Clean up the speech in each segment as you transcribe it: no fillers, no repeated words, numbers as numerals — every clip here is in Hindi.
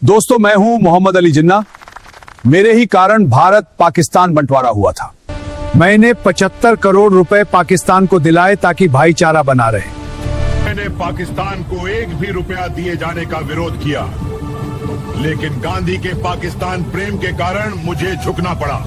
दोस्तों, मैं हूं मोहम्मद अली जिन्ना। मेरे ही कारण भारत पाकिस्तान बंटवारा हुआ था। मैंने 75 करोड़ रुपए पाकिस्तान को दिलाए ताकि भाईचारा बना रहे। मैंने पाकिस्तान को एक भी रुपया दिए जाने का विरोध किया, लेकिन गांधी के पाकिस्तान प्रेम के कारण मुझे झुकना पड़ा।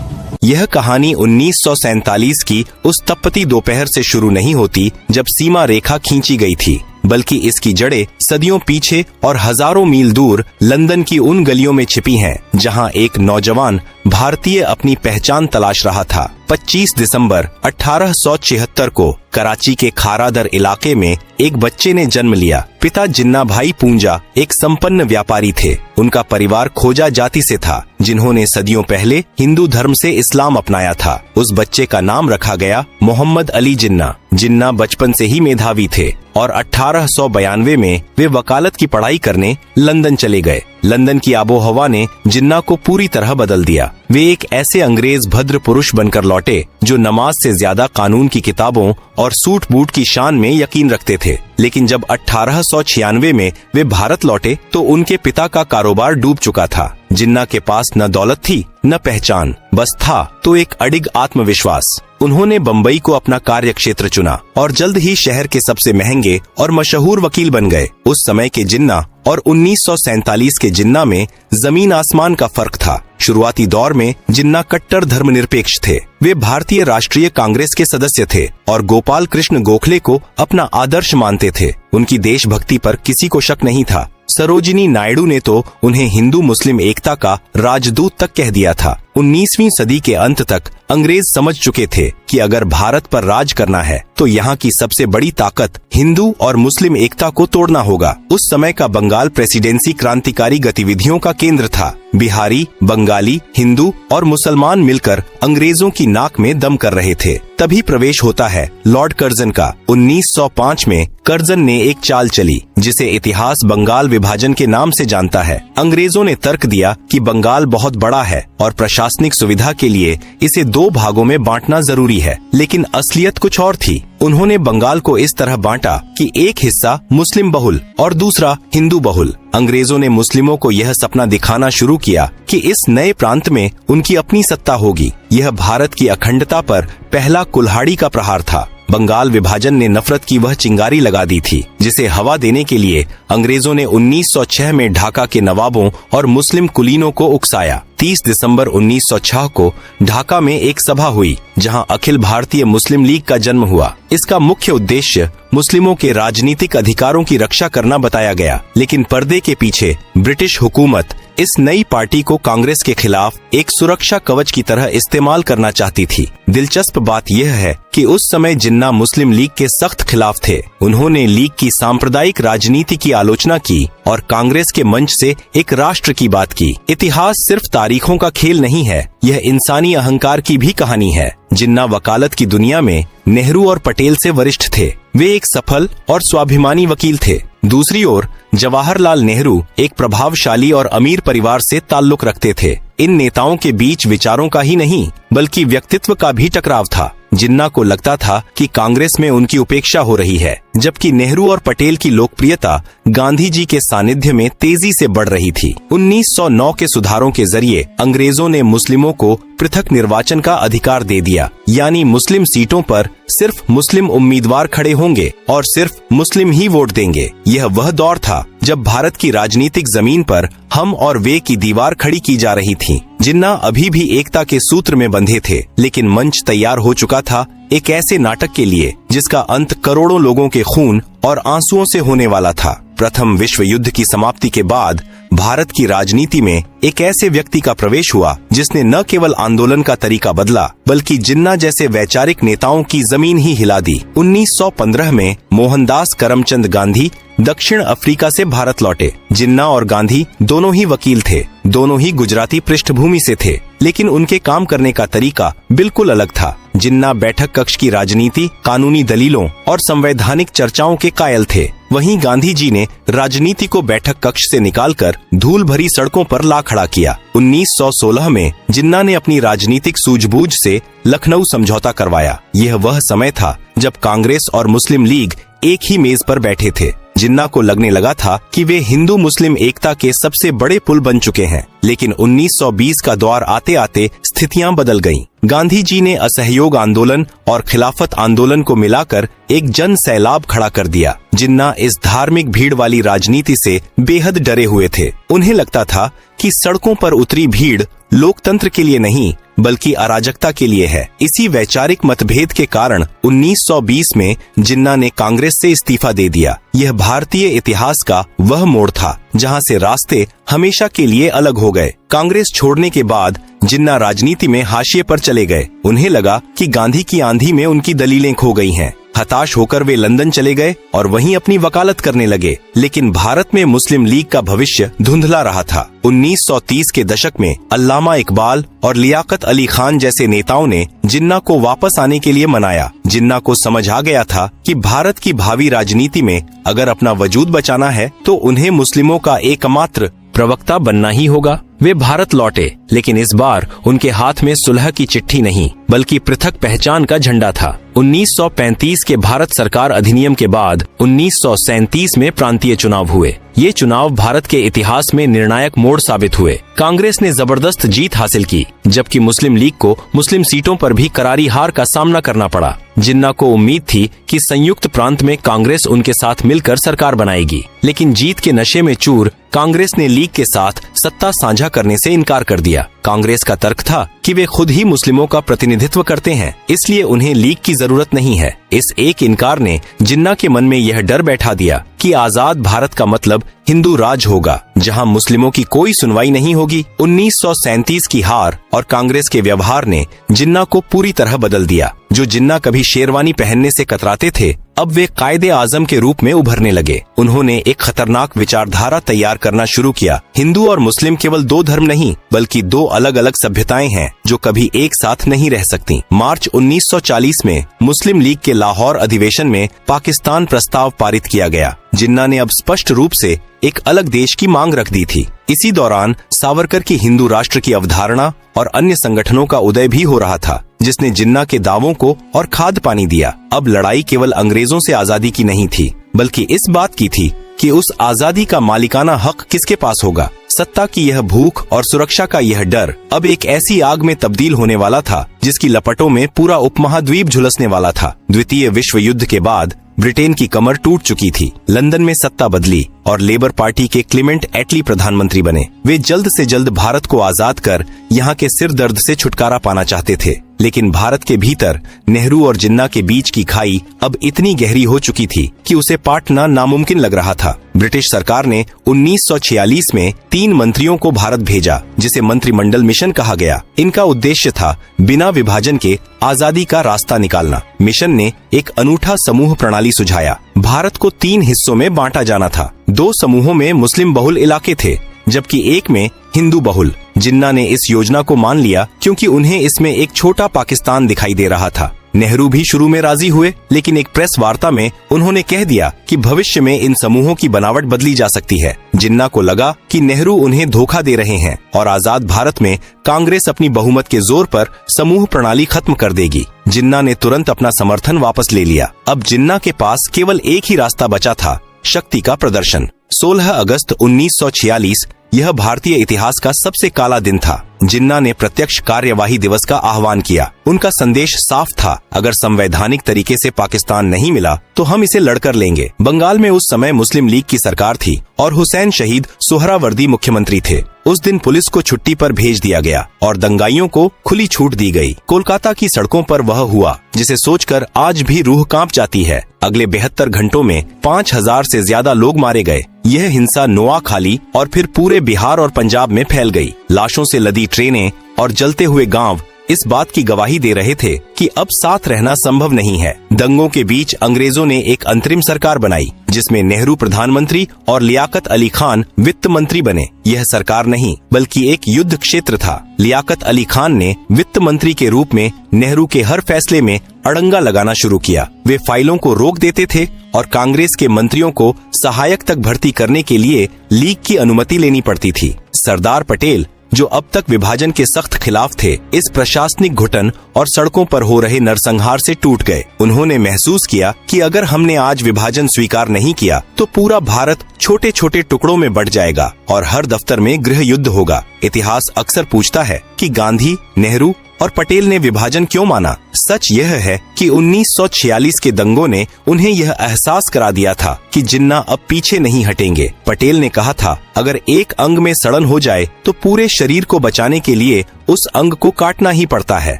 यह कहानी 1947 की उस तपती दोपहर से शुरू नहीं होती जब सीमा रेखा खींची गई थी, बल्कि इसकी जड़ें सदियों पीछे और हजारों मील दूर लंदन की उन गलियों में छिपी हैं, जहां एक नौजवान भारतीय अपनी पहचान तलाश रहा था। 25 दिसंबर 1876 को कराची के खारादर इलाके में एक बच्चे ने जन्म लिया। पिता जिन्ना भाई पूंजा एक संपन्न व्यापारी थे। उनका परिवार खोजा जाति से था, जिन्होंने सदियों पहले हिंदू धर्म से इस्लाम अपनाया था। उस बच्चे का नाम रखा गया मोहम्मद अली जिन्ना। जिन्ना बचपन से ही मेधावी थे और 1892 में वे वकालत की पढ़ाई करने लंदन चले गए। लंदन की आबोहवा ने जिन्ना को पूरी तरह बदल दिया। वे एक ऐसे अंग्रेज भद्र पुरुष बनकर लौटे जो नमाज से ज्यादा कानून की किताबों और सूट बूट की शान में यकीन रखते थे। लेकिन जब 1896 में वे भारत लौटे तो उनके पिता का कारोबार डूब चुका था। जिन्ना के पास न दौलत थी न पहचान, बस था तो एक अडिग आत्मविश्वास। उन्होंने बम्बई को अपना कार्य क्षेत्र चुना और जल्द ही शहर के सबसे महंगे और मशहूर वकील बन गए। उस समय के जिन्ना और 1947 के जिन्ना में जमीन आसमान का फर्क था। शुरुआती दौर में जिन्ना कट्टर धर्मनिरपेक्ष थे। वे भारतीय राष्ट्रीय कांग्रेस के सदस्य थे और गोपाल कृष्ण गोखले को अपना आदर्श मानते थे। उनकी देशभक्ति पर किसी को शक नहीं था। सरोजिनी नायडू ने तो उन्हें हिंदू मुस्लिम एकता का राजदूत तक कह दिया था। 19वीं सदी के अंत तक अंग्रेज समझ चुके थे कि अगर भारत पर राज करना है तो यहाँ की सबसे बड़ी ताकत हिंदू और मुस्लिम एकता को तोड़ना होगा। उस समय का बंगाल प्रेसिडेंसी क्रांतिकारी गतिविधियों का केंद्र था। बिहारी, बंगाली, हिंदू और मुसलमान मिलकर अंग्रेजों की नाक में दम कर रहे थे। तभी प्रवेश होता है लॉर्ड कर्जन का। 1905 में कर्जन ने एक चाल चली जिसे इतिहास बंगाल विभाजन के नाम से जानता है। अंग्रेजों ने तर्क दिया कि बंगाल बहुत बड़ा है और प्रशासनिक सुविधा के लिए इसे 2 भागों में बांटना जरूरी है, लेकिन असलियत कुछ और थी। उन्होंने बंगाल को इस तरह बांटा कि एक हिस्सा मुस्लिम बहुल और दूसरा हिंदू बहुल। अंग्रेजों ने मुस्लिमों को यह सपना दिखाना शुरू किया कि इस नए प्रांत में उनकी अपनी सत्ता होगी। यह भारत की अखंडता पर पहला कुल्हाड़ी का प्रहार था। बंगाल विभाजन ने नफरत की वह चिंगारी लगा दी थी जिसे हवा देने के लिए अंग्रेजों ने 1906 में ढाका के नवाबों और मुस्लिम कुलीनों को उकसाया। 30 दिसंबर 1906 को ढाका में एक सभा हुई जहां अखिल भारतीय मुस्लिम लीग का जन्म हुआ। इसका मुख्य उद्देश्य मुस्लिमों के राजनीतिक अधिकारों की रक्षा करना बताया गया, लेकिन पर्दे के पीछे ब्रिटिश हुकूमत इस नई पार्टी को कांग्रेस के खिलाफ एक सुरक्षा कवच की तरह इस्तेमाल करना चाहती थी। दिलचस्प बात यह है कि उस समय जिन्ना मुस्लिम लीग के सख्त खिलाफ थे। उन्होंने लीग की सांप्रदायिक राजनीति की आलोचना की और कांग्रेस के मंच से एक राष्ट्र की बात की। इतिहास सिर्फ तारीखों का खेल नहीं है, यह इंसानी अहंकार की भी कहानी है। जिन्ना वकालत की दुनिया में नेहरू और पटेल से वरिष्ठ थे। वे एक सफल और स्वाभिमानी वकील थे। दूसरी ओर जवाहरलाल नेहरू एक प्रभावशाली और अमीर परिवार से ताल्लुक रखते थे। इन नेताओं के बीच विचारों का ही नहीं बल्कि व्यक्तित्व का भी टकराव था। जिन्ना को लगता था कि कांग्रेस में उनकी उपेक्षा हो रही है, जबकि नेहरू और पटेल की लोकप्रियता गांधी जी के सानिध्य में तेजी से बढ़ रही थी। 1909 के सुधारों के जरिए अंग्रेजों ने मुस्लिमों को पृथक निर्वाचन का अधिकार दे दिया, यानी मुस्लिम सीटों पर सिर्फ मुस्लिम उम्मीदवार खड़े होंगे और सिर्फ मुस्लिम ही वोट देंगे। यह वह दौर था जब भारत की राजनीतिक जमीन पर हम और वे की दीवार खड़ी की जा रही थी। जिन्ना अभी भी एकता के सूत्र में बंधे थे, लेकिन मंच तैयार हो चुका था एक ऐसे नाटक के लिए जिसका अंत करोड़ों लोगों के खून और आंसुओं से होने वाला था। प्रथम विश्व युद्ध की समाप्ति के बाद भारत की राजनीति में एक ऐसे व्यक्ति का प्रवेश हुआ जिसने न केवल आंदोलन का तरीका बदला बल्कि जिन्ना जैसे वैचारिक नेताओं की जमीन ही हिला दी। 1915 में मोहनदास करमचंद गांधी दक्षिण अफ्रीका से भारत लौटे। जिन्ना और गांधी दोनों ही वकील थे, दोनों ही गुजराती पृष्ठभूमि से थे, लेकिन उनके काम करने का तरीका बिल्कुल अलग था। जिन्ना बैठक कक्ष की राजनीति, कानूनी दलीलों और संवैधानिक चर्चाओं के कायल थे, वहीं गांधी जी ने राजनीति को बैठक कक्ष से निकालकर धूल भरी सड़कों पर ला खड़ा किया। 1916 में जिन्ना ने अपनी राजनीतिक सूझबूझ से लखनऊ समझौता करवाया। यह वह समय था जब कांग्रेस और मुस्लिम लीग एक ही मेज पर बैठे थे। जिन्ना को लगने लगा था कि वे हिंदू मुस्लिम एकता के सबसे बड़े पुल बन चुके हैं। लेकिन 1920 का दौर आते आते स्थितियां बदल गईं। गांधी जी ने असहयोग आंदोलन और खिलाफत आंदोलन को मिलाकर एक जन सैलाब खड़ा कर दिया। जिन्ना इस धार्मिक भीड़ वाली राजनीति से बेहद डरे हुए थे। उन्हें लगता था कि सड़कों पर उतरी भीड़ लोकतंत्र के लिए नहीं बल्कि अराजकता के लिए है। इसी वैचारिक मतभेद के कारण 1920 में जिन्ना ने कांग्रेस से इस्तीफा दे दिया। यह भारतीय इतिहास का वह मोड़ था जहां से रास्ते हमेशा के लिए अलग हो गए। कांग्रेस छोड़ने के बाद जिन्ना राजनीति में हाशिए पर चले गए। उन्हें लगा कि गांधी की आंधी में उनकी दलीलें खो गई हैं। हताश होकर वे लंदन चले गए और वहीं अपनी वकालत करने लगे। लेकिन भारत में मुस्लिम लीग का भविष्य धुंधला रहा था। 1930 के दशक में अल्लामा इकबाल और लियाकत अली खान जैसे नेताओं ने जिन्ना को वापस आने के लिए मनाया। जिन्ना को समझ आ गया था कि भारत की भावी राजनीति में अगर अपना वजूद बचाना है तो उन्हें मुस्लिमों का एकमात्र प्रवक्ता बनना ही होगा। वे भारत लौटे, लेकिन इस बार उनके हाथ में सुलह की चिट्ठी नहीं बल्कि पृथक पहचान का झंडा था। 1935 के भारत सरकार अधिनियम के बाद 1937 में प्रांतीय चुनाव हुए। ये चुनाव भारत के इतिहास में निर्णायक मोड़ साबित हुए। कांग्रेस ने जबरदस्त जीत हासिल की, जबकि मुस्लिम लीग को मुस्लिम सीटों पर भी करारी हार का सामना करना पड़ा। जिन्ना को उम्मीद थी कि संयुक्त प्रांत में कांग्रेस उनके साथ मिलकर सरकार बनाएगी, लेकिन जीत के नशे में चूर कांग्रेस ने लीग के साथ सत्ता साझा करने से इनकार कर दिया। कांग्रेस का तर्क था कि वे खुद ही मुस्लिमों का प्रतिनिधित्व करते हैं, इसलिए उन्हें लीग की जरूरत नहीं है। इस एक इनकार ने जिन्ना के मन में यह डर बैठा दिया कि आजाद भारत का मतलब हिंदू राज होगा, जहां मुस्लिमों की कोई सुनवाई नहीं होगी। 1937 की हार और कांग्रेस के व्यवहार ने जिन्ना को पूरी तरह बदल दिया। जो जिन्ना कभी शेरवानी पहनने से कतराते थे, अब वे कायदे आजम के रूप में उभरने लगे। उन्होंने एक खतरनाक विचारधारा तैयार करना शुरू किया। हिंदू और मुस्लिम केवल दो धर्म नहीं बल्कि दो अलग अलग सभ्यताएं हैं जो कभी एक साथ नहीं रह सकती। मार्च 1940 में मुस्लिम लीग के लाहौर अधिवेशन में पाकिस्तान प्रस्ताव पारित किया गया। जिन्ना ने अब स्पष्ट रूप से एक अलग देश की मांग रख दी थी। इसी दौरान सावरकर की हिंदू राष्ट्र की अवधारणा और अन्य संगठनों का उदय भी हो रहा था, जिसने जिन्ना के दावों को और खाद पानी दिया। अब लड़ाई केवल अंग्रेजों से आजादी की नहीं थी, बल्कि इस बात की थी कि उस आजादी का मालिकाना हक किसके पास होगा। सत्ता की यह भूख और सुरक्षा का यह डर अब एक ऐसी आग में तब्दील होने वाला था जिसकी लपटों में पूरा उपमहाद्वीप झुलसने वाला था। द्वितीय विश्व युद्ध के बाद ब्रिटेन की कमर टूट चुकी थी। लंदन में सत्ता बदली और लेबर पार्टी के क्लेमेंट एटली प्रधानमंत्री बने। वे जल्द से जल्द भारत को आजाद कर यहाँ के सिर दर्द से छुटकारा पाना चाहते थे, लेकिन भारत के भीतर नेहरू और जिन्ना के बीच की खाई अब इतनी गहरी हो चुकी थी कि उसे पाटना नामुमकिन लग रहा था। ब्रिटिश सरकार ने 1946 में 3 मंत्रियों को भारत भेजा, जिसे मंत्रिमंडल मिशन कहा गया। इनका उद्देश्य था बिना विभाजन के आजादी का रास्ता निकालना। मिशन ने एक अनूठा समूह प्रणाली सुझाया। भारत को 3 हिस्सों में बांटा जाना था। 2 समूहों में मुस्लिम बहुल इलाके थे, जबकि एक में हिंदू बहुल। जिन्ना ने इस योजना को मान लिया क्योंकि उन्हें इसमें एक छोटा पाकिस्तान दिखाई दे रहा था। नेहरू भी शुरू में राजी हुए, लेकिन एक प्रेस वार्ता में उन्होंने कह दिया कि भविष्य में इन समूहों की बनावट बदली जा सकती है। जिन्ना को लगा कि नेहरू उन्हें धोखा दे रहे हैं और आजाद भारत में कांग्रेस अपनी बहुमत के जोर पर समूह प्रणाली खत्म कर देगी। जिन्ना ने तुरंत अपना समर्थन वापस ले लिया। अब जिन्ना के पास केवल एक ही रास्ता बचा था, शक्ति का प्रदर्शन। 16 अगस्त 1946 यह भारतीय इतिहास का सबसे काला दिन था। जिन्ना ने प्रत्यक्ष कार्यवाही दिवस का आह्वान किया। उनका संदेश साफ था, अगर संवैधानिक तरीके से पाकिस्तान नहीं मिला तो हम इसे लड़कर लेंगे। बंगाल में उस समय मुस्लिम लीग की सरकार थी और हुसैन शहीद सोहरावर्दी मुख्यमंत्री थे। उस दिन पुलिस को छुट्टी पर भेज दिया गया और दंगाइयों को खुली छूट दी गई। कोलकाता की सड़कों पर वह हुआ जिसे सोचकर आज भी रूह कांप जाती है। अगले 72 घंटों में 5000 से ज्यादा लोग मारे गए। यह हिंसा नोआखाली और फिर पूरे बिहार और पंजाब में फैल गई। लाशों से लदी ट्रेनें और जलते हुए गांव इस बात की गवाही दे रहे थे कि अब साथ रहना संभव नहीं है। दंगों के बीच अंग्रेजों ने एक अंतरिम सरकार बनाई, जिसमें नेहरू प्रधानमंत्री और लियाकत अली खान वित्त मंत्री बने। यह सरकार नहीं बल्कि एक युद्ध क्षेत्र था। लियाकत अली खान ने वित्त मंत्री के रूप में नेहरू के हर फैसले में अड़ंगा लगाना शुरू किया। वे फाइलों को रोक देते थे और कांग्रेस के मंत्रियों को सहायक तक भर्ती करने के लिए लीग की अनुमति लेनी पड़ती थी। सरदार पटेल जो अब तक विभाजन के सख्त खिलाफ थे, इस प्रशासनिक घुटन और सड़कों पर हो रहे नरसंहार से टूट गए। उन्होंने महसूस किया कि अगर हमने आज विभाजन स्वीकार नहीं किया तो पूरा भारत छोटे छोटे टुकड़ों में बंट जाएगा और हर दफ्तर में गृह युद्ध होगा। इतिहास अक्सर पूछता है कि गांधी, नेहरू और पटेल ने विभाजन क्यों माना। सच यह है कि 1946 के दंगों ने उन्हें यह एहसास करा दिया था कि जिन्ना अब पीछे नहीं हटेंगे। पटेल ने कहा था, अगर एक अंग में सड़न हो जाए तो पूरे शरीर को बचाने के लिए उस अंग को काटना ही पड़ता है।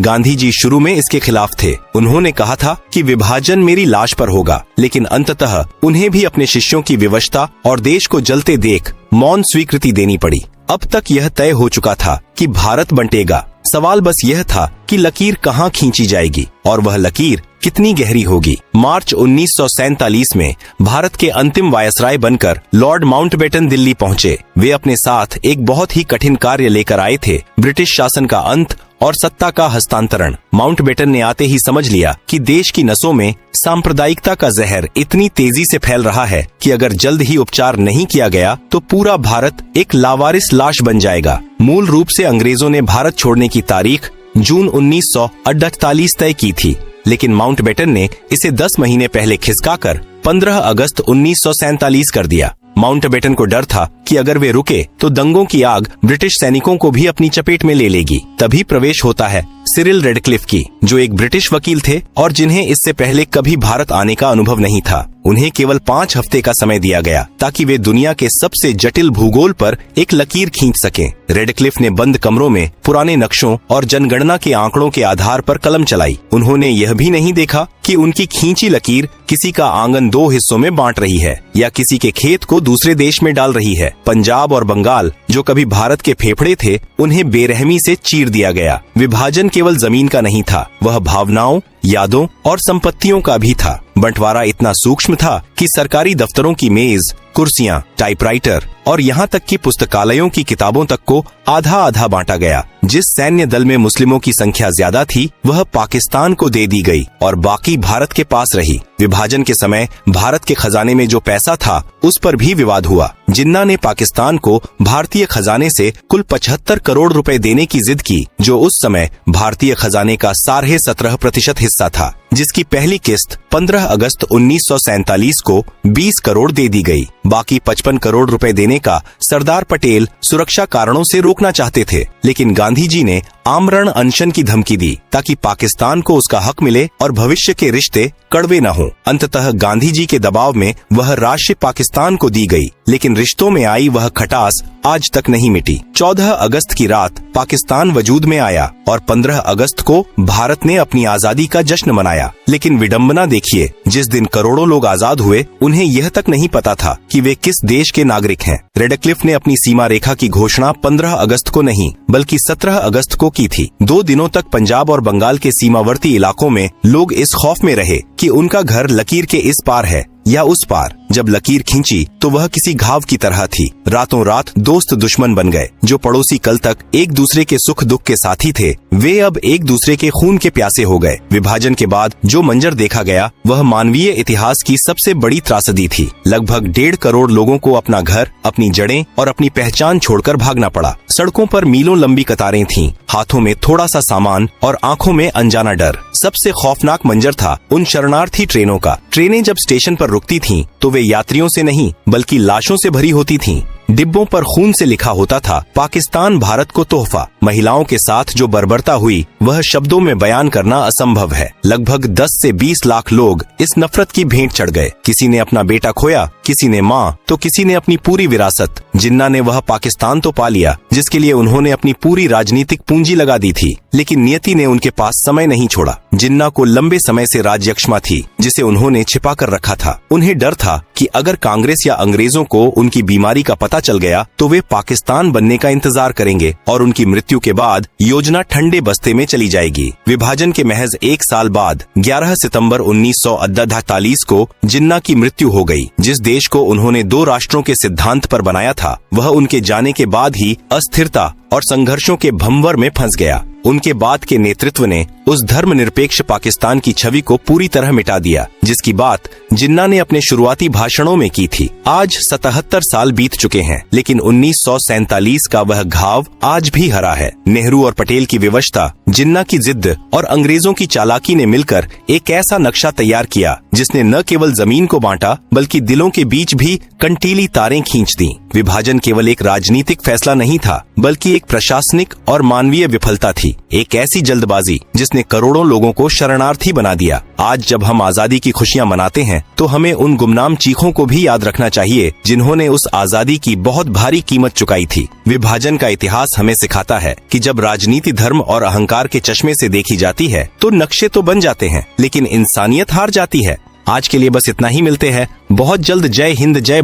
गांधी जी शुरू में इसके खिलाफ थे। उन्होंने कहा था कि विभाजन मेरी लाश पर होगा, लेकिन अंततः उन्हें भी अपने शिष्यों की विवशता और देश को जलते देख मौन स्वीकृति देनी पड़ी। अब तक यह तय हो चुका था कि भारत बंटेगा। सवाल बस यह था कि लकीर कहाँ खींची जाएगी और वह लकीर कितनी गहरी होगी। मार्च 1947 में भारत के अंतिम वायसराय बनकर लॉर्ड माउंटबेटन दिल्ली पहुंचे। वे अपने साथ एक बहुत ही कठिन कार्य लेकर आए थे, ब्रिटिश शासन का अंत और सत्ता का हस्तांतरण। माउंटबेटन ने आते ही समझ लिया कि देश की नसों में सांप्रदायिकता का जहर इतनी तेजी से फैल रहा है कि अगर जल्द ही उपचार नहीं किया गया तो पूरा भारत एक लावारिस लाश बन जाएगा। मूल रूप से अंग्रेजों ने भारत छोड़ने की तारीख जून 1948 तय की थी, लेकिन माउंटबेटन ने इसे 10 महीने पहले खिसकाकर 15 अगस्त 1947 कर दिया। माउंटबेटन को डर था कि अगर वे रुके तो दंगों की आग ब्रिटिश सैनिकों को भी अपनी चपेट में ले लेगी। तभी प्रवेश होता है सिरिल रेडक्लिफ की, जो एक ब्रिटिश वकील थे और जिन्हें इससे पहले कभी भारत आने का अनुभव नहीं था। उन्हें केवल 5 हफ्ते का समय दिया गया ताकि वे दुनिया के सबसे जटिल भूगोल पर एक लकीर खींच सकें। रेडक्लिफ ने बंद कमरों में पुराने नक्शों और जनगणना के आंकड़ों के आधार पर कलम चलाई। उन्होंने यह भी नहीं देखा कि उनकी खींची लकीर किसी का आंगन 2 हिस्सों में बांट रही है या किसी के खेत को दूसरे देश में डाल रही है। पंजाब और बंगाल, जो कभी भारत के फेफड़े थे, उन्हें बेरहमी से चीर दिया गया। विभाजन केवल जमीन का नहीं था, वह भावनाओं, यादों और संपत्तियों का भी था। बंटवारा इतना सूक्ष्म था कि सरकारी दफ्तरों की मेज, कुर्सियां, टाइपराइटर और यहाँ तक कि पुस्तकालयों की किताबों तक को आधा आधा बांटा गया। जिस सैन्य दल में मुस्लिमों की संख्या ज्यादा थी वह पाकिस्तान को दे दी गई और बाकी भारत के पास रही। विभाजन के समय भारत के खजाने में जो पैसा था उस पर भी विवाद हुआ। जिन्ना ने पाकिस्तान को भारतीय खजाने से कुल 75 करोड़ रुपए देने की जिद की, जो उस समय भारतीय खजाने का 17.5% हिस्सा था, जिसकी पहली किस्त 15 अगस्त 1947 को 20 करोड़ दे दी गई। बाकी 55 करोड़ रुपए देने का सरदार पटेल सुरक्षा कारणों से रोकना चाहते थे, लेकिन गांधी जी ने आमरण अनशन की धमकी दी ताकि पाकिस्तान को उसका हक मिले और भविष्य के रिश्ते कड़वे न हों। अंततः गांधी जी के दबाव में वह राशि पाकिस्तान को दी गई, लेकिन रिश्तों में आई वह खटास आज तक नहीं मिटी। 14 अगस्त की रात पाकिस्तान वजूद में आया और 15 अगस्त को भारत ने अपनी आजादी का जश्न मनाया। लेकिन विडंबना देखिए, जिस दिन करोड़ों लोग आजाद हुए उन्हें यह तक नहीं पता था कि वे किस देश के नागरिक हैं। रेडक्लिफ ने अपनी सीमा रेखा की घोषणा 15 अगस्त को नहीं बल्कि 17 अगस्त को की थी। 2 दिनों तक पंजाब और बंगाल के सीमावर्ती इलाकों में लोग इस खौफ में रहे कि उनका घर लकीर के इस पार है या उस पार। जब लकीर खींची तो वह किसी घाव की तरह थी। रातों रात दोस्त दुश्मन बन गए। जो पड़ोसी कल तक एक दूसरे के सुख दुख के साथी थे, वे अब एक दूसरे के खून के प्यासे हो गए। विभाजन के बाद जो मंजर देखा गया वह मानवीय इतिहास की सबसे बड़ी त्रासदी थी। लगभग 1.5 करोड़ लोगों को अपना घर, अपनी जड़ें और अपनी पहचान छोड़कर भागना पड़ा। सड़कों पर मीलों लंबी कतारें थीं, हाथों में थोड़ा सा सामान और आंखों में अनजाना डर। सबसे खौफनाक मंजर था उन शरणार्थी ट्रेनों का। ट्रेनें जब स्टेशन पर रुकती थीं, तो वे यात्रियों से नहीं बल्कि लाशों से भरी होती थीं। डिब्बों पर खून से लिखा होता था, पाकिस्तान भारत को तोहफा। महिलाओं के साथ जो बर्बरता हुई वह शब्दों में बयान करना असंभव है। लगभग 10 से 20 लाख लोग इस नफरत की भेंट चढ़ गए। किसी ने अपना बेटा खोया, किसी ने माँ, तो किसी ने अपनी पूरी विरासत। जिन्ना ने वह पाकिस्तान तो पा लिया जिसके लिए उन्होंने अपनी पूरी राजनीतिक पूंजी लगा दी थी, लेकिन नियति ने उनके पास समय नहीं छोड़ा। जिन्ना को लंबे समय से राज्यक्षमा थी जिसे उन्होंने छिपा कर रखा था। उन्हें डर था कि अगर कांग्रेस या अंग्रेजों को उनकी बीमारी का पता चल गया तो वे पाकिस्तान बनने का इंतजार करेंगे और उनकी मृत्यु के बाद योजना ठंडे बस्ते में चली जाएगी। विभाजन के महज 1 साल बाद 11 सितंबर 1948 को जिन्ना की मृत्यु हो गई। जिस देश को उन्होंने 2 राष्ट्रों के सिद्धांत पर बनाया था वह उनके जाने के बाद ही अस्थिरता और संघर्षों के भंवर में फंस गया। उनके बाद के नेतृत्व ने उस धर्मनिरपेक्ष पाकिस्तान की छवि को पूरी तरह मिटा दिया, जिसकी बात जिन्ना ने अपने शुरुआती भाषणों में की थी। आज 77 साल बीत चुके हैं, लेकिन 1947 का वह घाव आज भी हरा है। नेहरू और पटेल की विवशता, जिन्ना की जिद्द और अंग्रेजों की चालाकी ने मिलकर एक ऐसा नक्शा तैयार किया जिसने न केवल जमीन को बांटा बल्कि दिलों के बीच भी कंटीली तारें खींच दी। विभाजन केवल एक राजनीतिक फैसला नहीं था, बल्कि एक प्रशासनिक और मानवीय विफलता थी, एक ऐसी जल्दबाजी जिसने करोड़ों लोगों को शरणार्थी बना दिया। आज जब हम आजादी की खुशियां मनाते हैं तो हमें उन गुमनाम चीखों को भी याद रखना चाहिए जिन्होंने उस आजादी की बहुत भारी कीमत चुकाई थी। विभाजन का इतिहास हमें सिखाता है कि जब राजनीति धर्म और अहंकार के चश्मे से देखी जाती है तो नक्शे तो बन जाते हैं, लेकिन इंसानियत हार जाती है। आज के लिए बस इतना ही, मिलते हैं बहुत जल्द। जय हिंद, जय